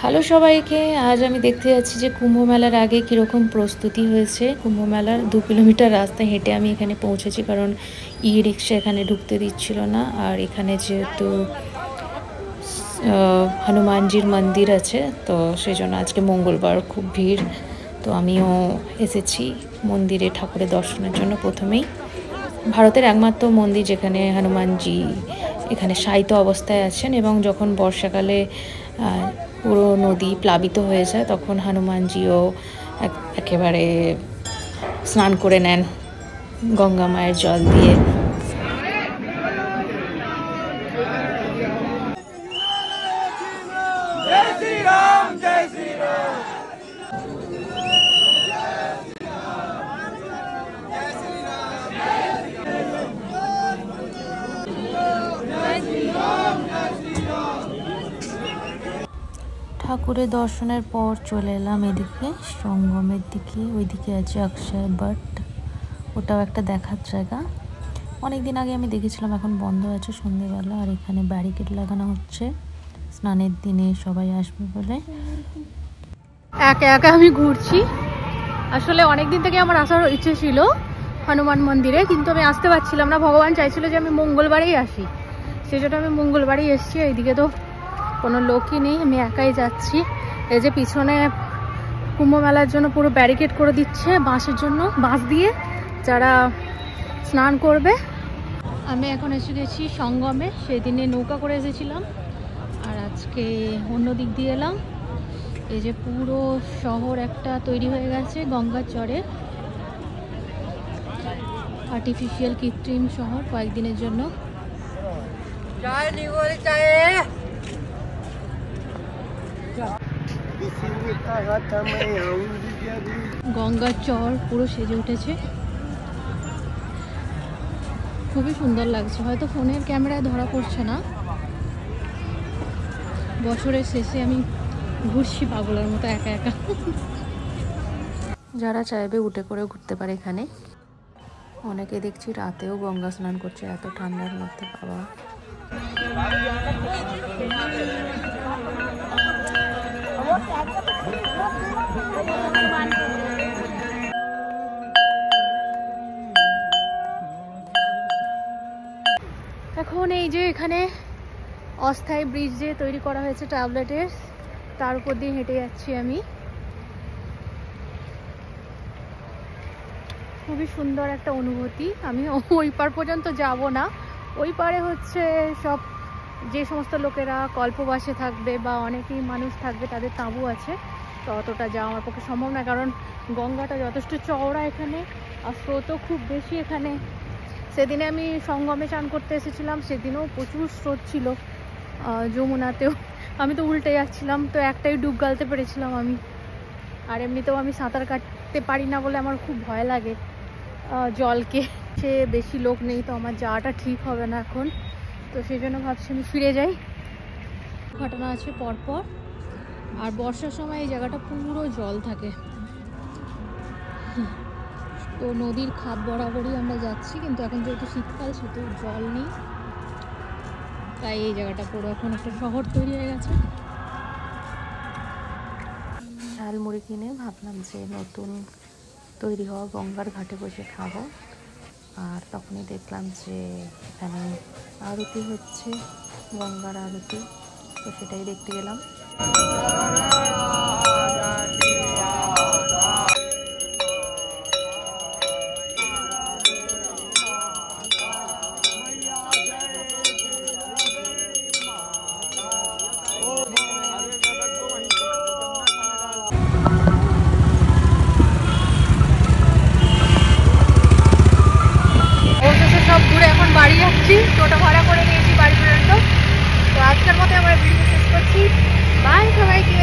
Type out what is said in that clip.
Hello সবাইকে, আজ আমি দেখতে যাচ্ছি যে কুম্ভ মেলার আগে কীরকম প্রস্তুতি হয়েছে। কুম্ভ মেলার 2 কিলোমিটার রাস্তা হেঁটে আমি এখানে পৌঁছেছি, কারণ ই রিক্সা এখানে ঢুকতে দিচ্ছিল না। আর এখানে যেহেতু হনুমানজির মন্দির আছে, তো সেই জন্য আজকে মঙ্গলবার খুব ভিড়। তো আমিও এসেছি মন্দিরে ঠাকুরের দর্শনের জন্য। প্রথমেই ভারতের একমাত্র মন্দির যেখানে হনুমানজি এখানে শায়িত অবস্থায় আছেন, এবং যখন বর্ষাকালে পুরো নদী প্লাবিত হয়ে যায় তখন হনুমানজিও একেবারে স্নান করে নেন গঙ্গা মায়ের জল দিয়ে। ঠাকুরের দর্শনের পর চলে এলাম এদিকে সঙ্গমের দিকে। ওইদিকে আছে অক্ষয় বট, ওটাও একটা দেখার জায়গা। অনেকদিন আগে আমি দেখেছিলাম, এখন বন্ধ আছে সন্ধেবেলা। আর এখানে ব্যারিকেড লাগানো হচ্ছে, স্নানের দিনে সবাই আসবে বলে। একা একা আমি ঘুরছি। আসলে অনেকদিন থেকে আমার আসার ইচ্ছে ছিল হনুমান মন্দিরে, কিন্তু আমি আসতে পারছিলাম না। ভগবান চাইছিল যে আমি মঙ্গলবারেই আসি, সেই জন্য আমি মঙ্গলবারেই এসেছি। এইদিকে তো কোনো লোকই নেই, আমি একাই যাচ্ছি। এই যে পিছনে কুম্ভ মেলার জন্য পুরো ব্যারিকেড করে দিচ্ছে বাঁশের জন্য, বাঁশ দিয়ে যারা স্নান করবে। আমি এখন এসে গেছি সঙ্গমে। সেদিনে নৌকা করে এসেছিলাম, আর আজকে অন্য দিক দিয়ে এলাম। এই যে পুরো শহর একটা তৈরি হয়ে গেছে গঙ্গার চরে, আর্টিফিশিয়াল কৃত্রিম শহর কয়েকদিনের জন্য। গঙ্গার চর পুরো সেজে উঠেছে, খুবই সুন্দর লাগছে। হয়তো ফোনের ক্যামেরায় ধরা পড়ছে না। বছরের শেষে আমি ঘুরছি পাগলের মতো একা একা। যারা চাইবে উঠে করে ঘুরতে পারে এখানে। অনেকে দেখছি রাতেও গঙ্গা স্নান করছে, এত ঠান্ডার মধ্যে। বাবা, এখন এই যে এখানে অস্থায়ী ব্রিজ যে তৈরি করা হয়েছে ট্যাবলেটের, তার উপর দিয়ে হেঁটে যাচ্ছি আমি। খুবই সুন্দর একটা অনুভূতি। আমি ওই পার পর্যন্ত যাব না, ওই পারে হচ্ছে সব যে সমস্ত লোকেরা কল্পবাসে থাকবে বা অনেকেই মানুষ থাকবে, তাদের তাঁবু আছে। তো অতটা যাওয়া আমার পক্ষে সম্ভব না, কারণ গঙ্গাটা যথেষ্ট চওড়া এখানে, আর স্রোতও খুব বেশি এখানে। সেদিনে আমি সঙ্গমে চান করতে এসেছিলাম, সেদিনও প্রচুর স্রোত ছিল। যমুনাতেও আমি তো উল্টে যাচ্ছিলাম, তো একটাই ডুব গালতে পেরেছিলাম আমি। আর এমনিতেও আমি সাঁতার কাটতে পারি না বলে আমার খুব ভয় লাগে জলকে। সে বেশি লোক নেই, তো আমার যাওয়াটা ঠিক হবে না এখন। তো সেই জন্য ভাবছি আমি ফিরে যাই। ঘটনা আছে পরপর, আর বর্ষার সময় এই জায়গাটা পুরো জল থাকে। তো নদীর খাদ বরাবরই আমরা যাচ্ছি, কিন্তু এখন যেহেতু শীতকাল সেহেতু জল নেই, তাই এই জায়গাটা পুরো এখন একটা শহর তৈরি হয়ে গেছে। ঝালমুড়ি কিনে ভাবলাম যে নতুন তৈরি হওয়া গঙ্গার ঘাটে বসে খাবো। আর তখনই দেখলাম যে এখানে আরতি হচ্ছে, গঙ্গার আরতি। তো সেটাই দেখতে গেলাম। বাড়ি যাচ্ছি, টোটো ভাড়া করে নিয়েছি বাড়ি পর্যন্ত। তো আজকের মতো আমরা ভিডিও শেষ করছি। বাই সবাইকে।